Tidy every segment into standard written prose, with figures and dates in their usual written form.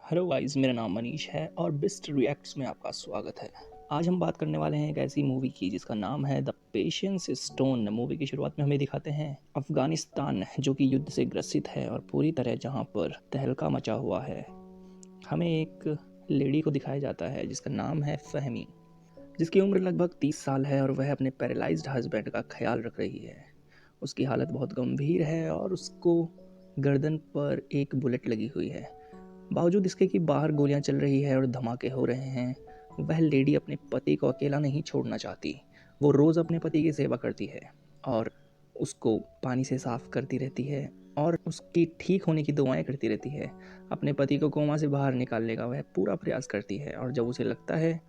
Hello guys, मेरा नाम मनीष है और बिस्ट रिएक्ट्स में आपका स्वागत है। आज हम बात करने वाले हैं एक ऐसी मूवी की जिसका नाम है द पेशेंस स्टोन। मूवी की शुरुआत में हमें दिखाते हैं अफगानिस्तान जो कि युद्ध से ग्रसित है और पूरी तरह जहां पर तहलका मचा हुआ है। हमें एक लेडी को दिखाया जाता है जिसका नाम है फहमी, जिसकी उम्र लगभग 30 साल है और वह अपने पैरालाइज्ड हस्बैंड का ख्याल रख रही है। उसकी हालत बहुत गंभीर है और उसको गर्दन पर एक बुलेट लगी हुई है। बावजूद इसके कि बाहर गोलियां चल रही है और धमाके हो रहे हैं, वह लेडी अपने पति को अकेला नहीं छोड़ना चाहती। वो रोज़ अपने पति की सेवा करती है और उसको पानी से साफ करती रहती है और उसकी ठीक होने की दुआएं करती रहती है। अपने पति को कोमा से बाहर निकालने का वह पूरा प्रयास करती है और जब उसे लगता है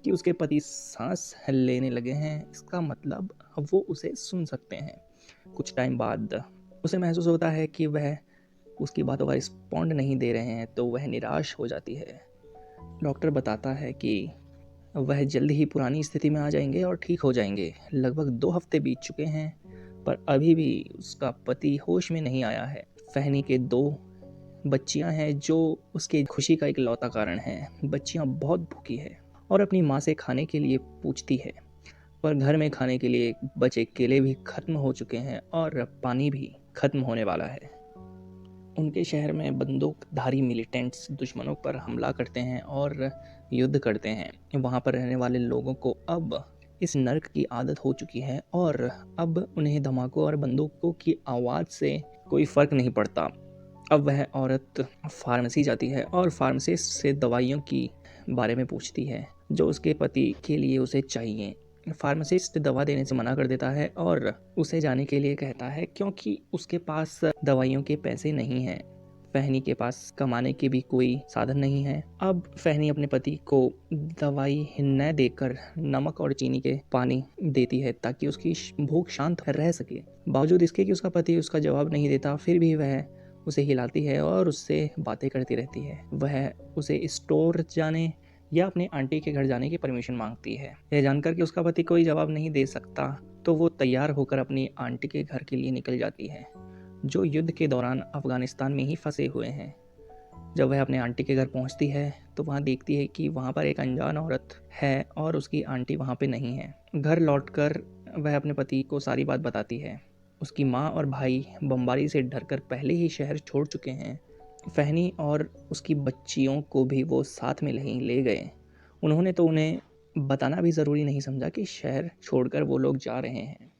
कि उसके पति सांस लेने लगे हैं, इसका मतलब वो उसे सुन सकते हैं। कुछ टाइम बाद उसे महसूस होता है कि वह उसकी बातों का रिस्पॉन्ड नहीं दे रहे हैं, तो वह निराश हो जाती है। डॉक्टर बताता है कि वह जल्द ही पुरानी स्थिति में आ जाएंगे और ठीक हो जाएंगे। लगभग 2 हफ्ते बीत चुके हैं पर अभी भी उसका पति होश में नहीं आया है। फहनी के 2 बच्चियां हैं जो उसकी खुशी का इकलौता कारण है। बच्चियां बहुत भूखी है और अपनी माँ से खाने के लिए पूछती है, पर घर में खाने के लिए बचे केले भी खत्म हो चुके हैं और पानी भी खत्म होने वाला है। उनके शहर में बंदूकधारी मिलिटेंट्स दुश्मनों पर हमला करते हैं और युद्ध करते हैं। वहाँ पर रहने वाले लोगों को अब इस नर्क की आदत हो चुकी है और अब उन्हें धमाकों और बंदूकों की आवाज़ से कोई फ़र्क नहीं पड़ता। अब वह औरत फार्मेसी जाती है और फार्मासिस्ट से दवाइयों की बारे में पूछती है जो उसके पति के लिए उसे चाहिए। फार्मासिस्ट दवा देने से मना कर देता है और उसे जाने के लिए कहता है क्योंकि उसके पास दवाइयों के पैसे नहीं हैं। फहनी के पास कमाने के भी कोई साधन नहीं है। अब फहनी अपने पति को दवाई न देकर नमक और चीनी के पानी देती है ताकि उसकी भूख शांत रह सके। बावजूद इसके कि उसका पति उसका जवाब नहीं देता, फिर भी वह उसे हिलाती है और उससे बातें करती रहती है। वह उसे स्टोर जाने या अपनी आंटी के घर जाने की परमिशन मांगती है। यह जानकर कि उसका पति कोई जवाब नहीं दे सकता, तो वो तैयार होकर अपनी आंटी के घर के लिए निकल जाती है, जो युद्ध के दौरान अफगानिस्तान में ही फंसे हुए हैं। जब वह अपने आंटी के घर पहुंचती है तो वहां देखती है कि वहां पर एक अनजान औरत है और उसकी आंटी वहां पे नहीं है। घर लौटकर वह अपने पति को सारी बात बताती है। उसकी माँ और भाई बमबारी से डरकर पहले ही शहर छोड़ चुके हैं। फहनी और उसकी बच्चियों को भी वो साथ में नहीं ले गए। उन्होंने तो उन्हें बताना भी ज़रूरी नहीं समझा कि शहर छोड़कर वो लोग जा रहे हैं।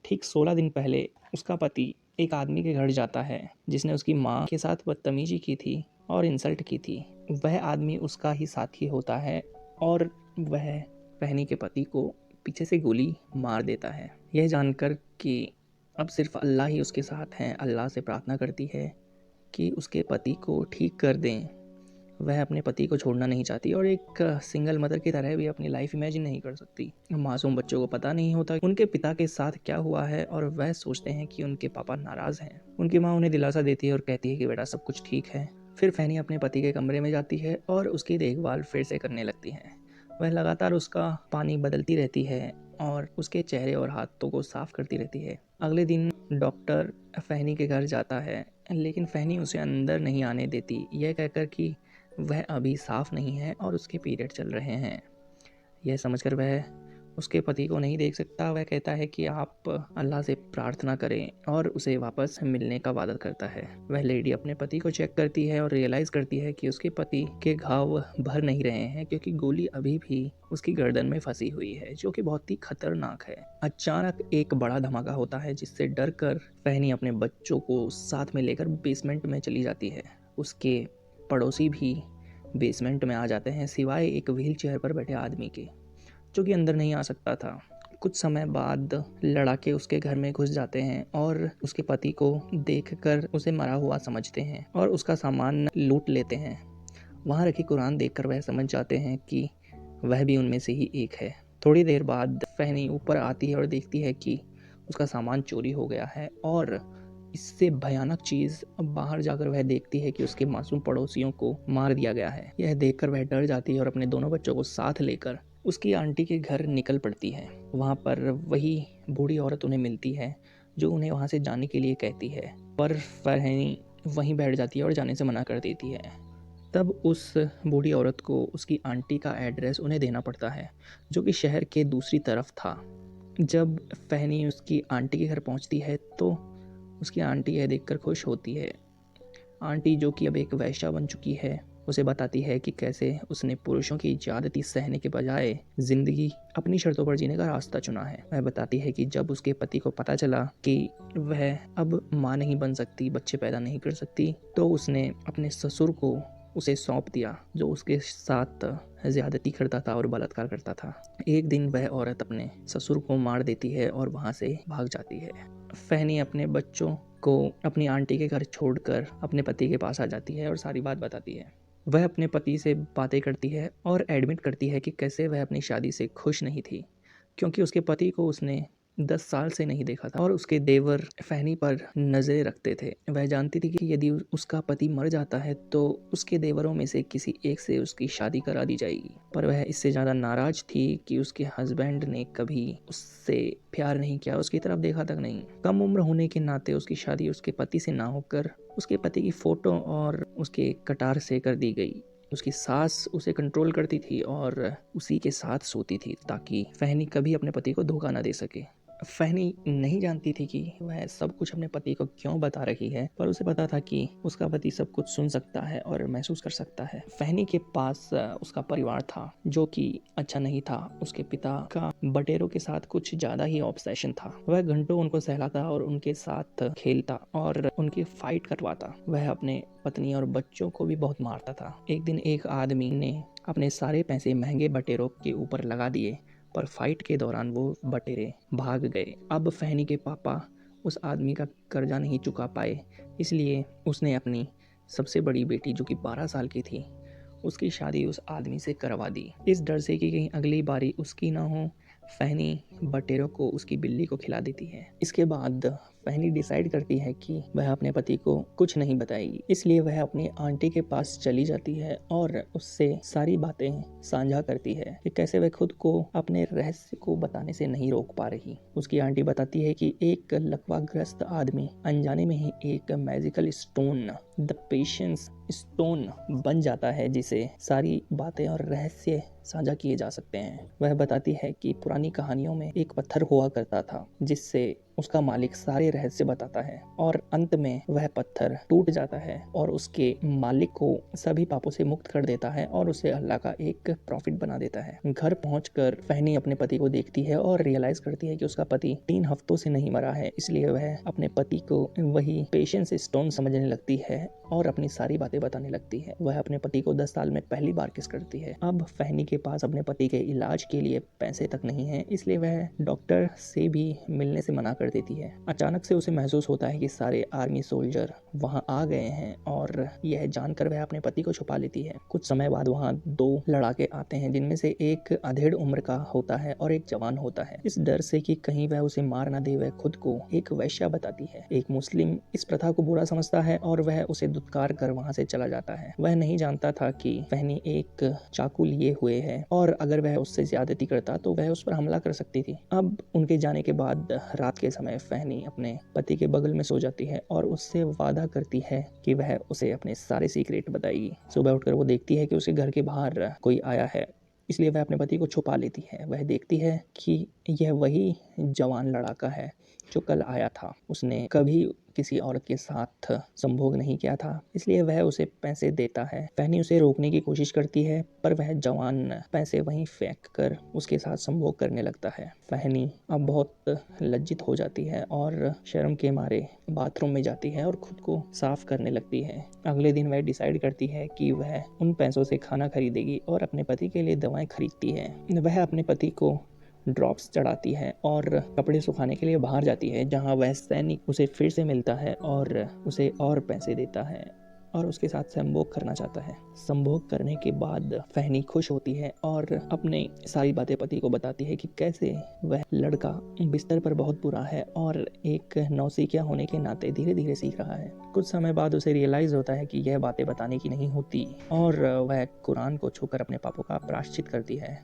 ठीक 16 दिन पहले उसका पति एक आदमी के घर जाता है जिसने उसकी माँ के साथ बदतमीजी की थी और इंसल्ट की थी। वह आदमी उसका ही साथी होता है और वह फहनी के पति को पीछे से गोली मार देता है। यह जानकर कि अब सिर्फ अल्लाह ही उसके साथ हैं, अल्लाह से प्रार्थना करती है कि उसके पति को ठीक कर दें। वह अपने पति को छोड़ना नहीं चाहती और एक सिंगल मदर की तरह भी अपनी लाइफ इमेजिन नहीं कर सकती। मासूम बच्चों को पता नहीं होता उनके पिता के साथ क्या हुआ है और वह सोचते हैं कि उनके पापा नाराज़ हैं। उनकी माँ उन्हें दिलासा देती है और कहती है कि बेटा सब कुछ ठीक है। फिर फहनी अपने पति के कमरे में जाती है और उसकी देखभाल फिर से करने लगती है। वह लगातार उसका पानी बदलती रहती है और उसके चेहरे और हाथों को साफ करती रहती है। अगले दिन डॉक्टर फहनी के घर जाता है, लेकिन फहनी उसे अंदर नहीं आने देती, यह कहकर कि वह अभी साफ नहीं है और उसके पीरियड चल रहे हैं। यह समझकर वह उसके पति को नहीं देख सकता। वह कहता है कि आप अल्लाह से प्रार्थना करें और उसे वापस मिलने का वादा करता है। वह लेडी अपने पति को चेक करती है और रियलाइज़ करती है कि उसके पति के घाव भर नहीं रहे हैं क्योंकि गोली अभी भी उसकी गर्दन में फंसी हुई है, जो कि बहुत ही खतरनाक है। अचानक एक बड़ा धमाका होता है जिससे डर कर फहनी अपने बच्चों को साथ में लेकर बेसमेंट में चली जाती है। उसके पड़ोसी भी बेसमेंट में आ जाते हैं सिवाय एक व्हील चेयर पर बैठे आदमी के, जो कि अंदर नहीं आ सकता था। कुछ समय बाद लड़ाके उसके घर में घुस जाते हैं और उसके पति को देखकर उसे मरा हुआ समझते हैं और उसका सामान लूट लेते हैं। वहाँ रखी कुरान देखकर वह समझ जाते हैं कि वह भी उनमें से ही एक है। थोड़ी देर बाद फहनी ऊपर आती है और देखती है कि उसका सामान चोरी हो गया है और इससे भयानक चीज़ अब बाहर जाकर वह देखती है कि उसके मासूम पड़ोसियों को मार दिया गया है। यह देखकर वह डर जाती है और अपने दोनों बच्चों को साथ लेकर उसकी आंटी के घर निकल पड़ती है। वहाँ पर वही बूढ़ी औरत उन्हें मिलती है जो उन्हें वहाँ से जाने के लिए कहती है, पर फरहनी वहीं बैठ जाती है और जाने से मना कर देती है। तब उस बूढ़ी औरत को उसकी आंटी का एड्रेस उन्हें देना पड़ता है, जो कि शहर के दूसरी तरफ था। जब फहनी उसकी आंटी के घर पहुंचती है तो उसकी आंटी यह देखकर खुश होती है। आंटी, जो कि अब एक वैश्या बन चुकी है, उसे बताती है कि कैसे उसने पुरुषों की ज्यादती सहने के बजाय जिंदगी अपनी शर्तों पर जीने का रास्ता चुना है। वह बताती है कि जब उसके पति को पता चला कि वह अब माँ नहीं बन सकती, बच्चे पैदा नहीं कर सकती, तो उसने अपने ससुर को उसे सौंप दिया, जो उसके साथ ज्यादती करता था और बलात्कार करता था। एक दिन वह औरत अपने ससुर को मार देती है और वहां से भाग जाती है। फहनी अपने बच्चों को अपनी आंटी के घर छोड़कर अपने पति के पास आ जाती है और सारी बात बताती है। वह अपने पति से बातें करती है और एडमिट करती है कि कैसे वह अपनी शादी से खुश नहीं थी, क्योंकि उसके पति को उसने 10 साल से नहीं देखा था और उसके देवर फहनी पर नजरें रखते थे। वह जानती थी कि यदि उसका पति मर जाता है तो उसके देवरों में से किसी एक से उसकी शादी करा दी जाएगी, पर वह इससे ज़्यादा नाराज थी कि उसके हस्बैंड ने कभी उससे प्यार नहीं किया, उसकी तरफ देखा तक नहीं। कम उम्र होने के नाते उसकी शादी उसके पति से ना होकर उसके पति की फ़ोटो और उसके कटार से कर दी गई। उसकी सास उसे कंट्रोल करती थी और उसी के साथ सोती थी ताकि फहनी कभी अपने पति को धोखा ना दे सके। फहनी नहीं जानती थी कि वह सब कुछ अपने पति को क्यों बता रही है, पर उसे पता था कि उसका पति सब कुछ सुन सकता है और महसूस कर सकता है। फहनी के पास उसका परिवार था, जो कि अच्छा नहीं था। उसके पिता का बटेरों के साथ कुछ ज्यादा ही ऑब्सेशन था। वह घंटों उनको सहलाता और उनके साथ खेलता और उनकी फाइट करवाता। वह अपने पत्नी और बच्चों को भी बहुत मारता था। एक दिन एक आदमी ने अपने सारे पैसे महंगे बटेरों के ऊपर लगा दिए, पर फाइट के दौरान वो बटेरे भाग गए। अब फहनी के पापा उस आदमी का कर्जा नहीं चुका पाए, इसलिए उसने अपनी सबसे बड़ी बेटी, जो कि 12 साल की थी, उसकी शादी उस आदमी से करवा दी। इस डर से कि कहीं अगली बारी उसकी ना हो, फहनी बटेरों को उसकी बिल्ली को खिला देती है। इसके बाद फहनी डिसाइड करती है कि वह अपने पति को कुछ नहीं बताएगी, इसलिए वह अपनी आंटी के पास चली जाती है और उससे सारी बातें साझा करती है कि कैसे वह खुद को अपने रहस्य को बताने से नहीं रोक पा रही। उसकी आंटी बताती है कि एक लकवाग्रस्त आदमी अनजाने में ही एक magical stone, the patience stone, बन जाता है, जिसे सारी बातें और रहस्य साझा किए जा सकते हैं। वह बताती है कि पुरानी कहानियों में एक पत्थर हुआ करता था, जिससे उसका मालिक सारे रहस्य बताता है और अंत में वह पत्थर टूट जाता है और उसके मालिक को सभी पापों से मुक्त कर देता है और उसे अल्लाह का एक प्रॉफिट बना देता है। घर पहुंचकर फहनी अपने पति को देखती है और रियलाइज करती है कि उसका पति 3 हफ्तों से नहीं मरा है, इसलिए वह अपने पति को वही पेशेंस स्टोन समझने लगती है और अपनी सारी बातें बताने लगती है। वह अपने पति को 10 साल में पहली बार किस करती है। अब फहनी के पास अपने पति के इलाज के लिए पैसे तक नहीं है, इसलिए वह डॉक्टर से भी मिलने से मना कर देती है। अचानक से उसे महसूस होता है कि सारे आर्मी सोल्जर वहां आ गए हैं और यह जानकर वह अपने पति को छुपा लेती है। कुछ समय बाद वहां 2 लड़ाके आते हैं, जिनमें से एक अधेड़ उम्र का होता है और एक जवान होता है। इस डर से कि कहीं वह उसे मार ना दे, वह खुद को एक वैश्या बताती है। एक मुस्लिम इस प्रथा को बुरा समझता है और वह उसे दुत्कार कर वहां से चला जाता है। वह नहीं जानता था कि फहनी एक चाकू लिए हुए है और अगर वह उससे ज्यादती करता तो वह उस पर हमला कर सकती थी। अब उनके जाने के बाद रात के समय फहनी अपने पति के बगल में सो जाती है और उससे वादा करती है कि वह उसे अपने सारे सीक्रेट बताएगी। सुबह उठकर वो देखती है कि उसके घर के बाहर कोई आया है, इसलिए वह अपने पति को छुपा लेती है। वह देखती है कि यह वही जवान लड़ाका है जो कल आया था। उसने कभी किसी औरत के साथ संभोग नहीं किया था, इसलिए वह उसे पैसे देता है। फहनी उसे रोकने की कोशिश करती है, पर वह जवान पैसे वहीं फेंक कर उसके साथ संभोग करने लगता है। फहनी अब बहुत लज्जित हो जाती है और शर्म के मारे बाथरूम में जाती है और खुद को साफ करने लगती है। अगले दिन वह डिसाइड करती है कि वह उन पैसों से खाना खरीदेगी और अपने पति के लिए दवाएं खरीदती है। वह अपने पति को ड्रॉप्स चढ़ाती है और कपड़े सुखाने के लिए बाहर जाती है, जहां वह सैनिक उसे फिर से मिलता है और उसे और पैसे देता है और उसके साथ संभोग करना चाहता है। संभोग करने के बाद फहनी खुश होती है और अपने सारी बातें पति को बताती है कि कैसे वह लड़का बिस्तर पर बहुत बुरा है और एक नौसिखिया होने के नाते धीरे धीरे सीख रहा है। कुछ समय बाद उसे रियलाइज होता है कि यह बातें बताने की नहीं होती और वह कुरान को छूकर अपने पापों का प्रायश्चित करती है।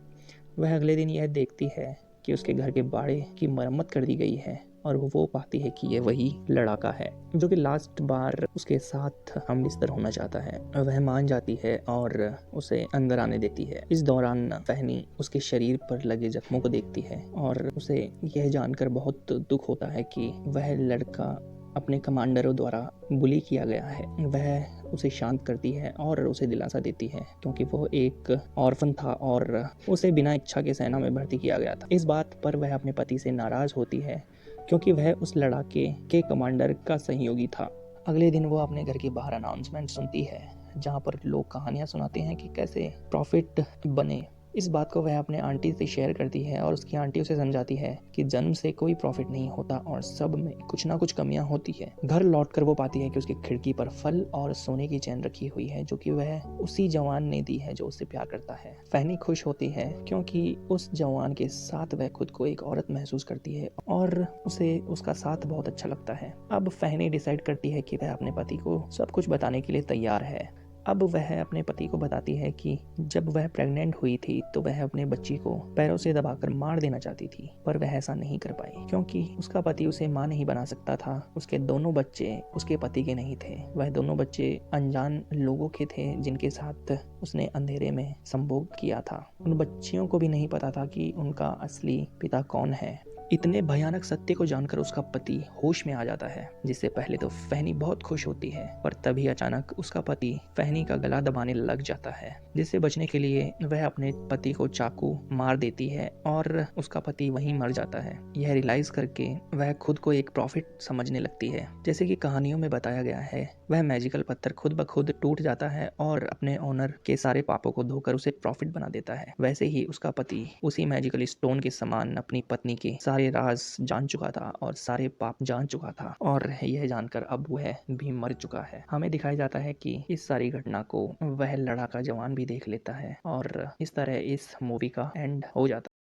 वह अगले दिन यह देखती है कि उसके घर के बाड़े की मरम्मत कर दी गई है और वो पाती है कि ये वही लड़ाका है जो कि लास्ट बार उसके साथ हम बिस्तर होना चाहता है। वह मान जाती है और उसे अंदर आने देती है। इस दौरान फहनी उसके शरीर पर लगे जख्मों को देखती है और उसे यह जानकर बहुत दुख होता है कि वह लड़का अपने कमांडरों द्वारा बुली किया गया है। वह उसे शांत करती है और उसे दिलासा देती है क्योंकि वो एक ऑर्फन था और उसे बिना इच्छा के सेना में भर्ती किया गया था। इस बात पर वह अपने पति से नाराज होती है क्योंकि वह उस लड़ाके के कमांडर का सहयोगी था। अगले दिन वो अपने घर के बाहर अनाउंसमेंट सुनती है जहाँ पर लोग कहानियाँ सुनाते हैं कि कैसे प्रॉफिट बने। इस बात को वह अपने आंटी से शेयर करती है और उसकी आंटी उसे समझाती है कि जन्म से कोई प्रॉफिट नहीं होता और सब में कुछ ना कुछ कमियां होती है। घर लौटकर वो पाती है कि उसकी खिड़की पर फल और सोने की चैन रखी हुई है जो कि वह उसी जवान ने दी है जो उससे प्यार करता है। फहनी खुश होती है क्योंकि उस जवान के साथ वह खुद को एक औरत महसूस करती है और उसे उसका साथ बहुत अच्छा लगता है। अब फहनी डिसाइड करती है कि वह अपने पति को सब कुछ बताने के लिए तैयार है। अब वह अपने पति को बताती है कि जब वह प्रेग्नेंट हुई थी तो वह अपने बच्ची को पैरों से दबाकर मार देना चाहती थी, पर वह ऐसा नहीं कर पाई क्योंकि उसका पति उसे मां नहीं बना सकता था। उसके दोनों बच्चे उसके पति के नहीं थे। वह दोनों बच्चे अनजान लोगों के थे जिनके साथ उसने अंधेरे में संभोग किया था। उन बच्चियों को भी नहीं पता था कि उनका असली पिता कौन है। इतने भयानक सत्य को जानकर उसका पति होश में आ जाता है, जिससे पहले तो फहनी बहुत खुश होती है, पर तभी अचानक उसका पति फहनी का गला दबाने लग जाता है, जिससे बचने के लिए वह अपने पति को चाकू मार देती है और उसका पति वहीं मर जाता है। यह रियलाइज करके वह खुद को एक प्रॉफिट समझने लगती है। जैसे कि कहानियों में बताया गया है, वह मैजिकल पत्थर खुद ब खुद टूट जाता है और अपने ओनर के सारे पापों को धोकर उसे प्रॉफिट बना देता है। वैसे ही उसका पति उसी मैजिकल स्टोन के समान अपनी पत्नी के सारे राज जान चुका था और सारे पाप जान चुका था और यह जानकर अब वह भी मर चुका है। हमें दिखाया जाता है कि इस सारी घटना को वह लड़ाका जवान भी देख लेता है और इस तरह इस मूवी का एंड हो जाता है।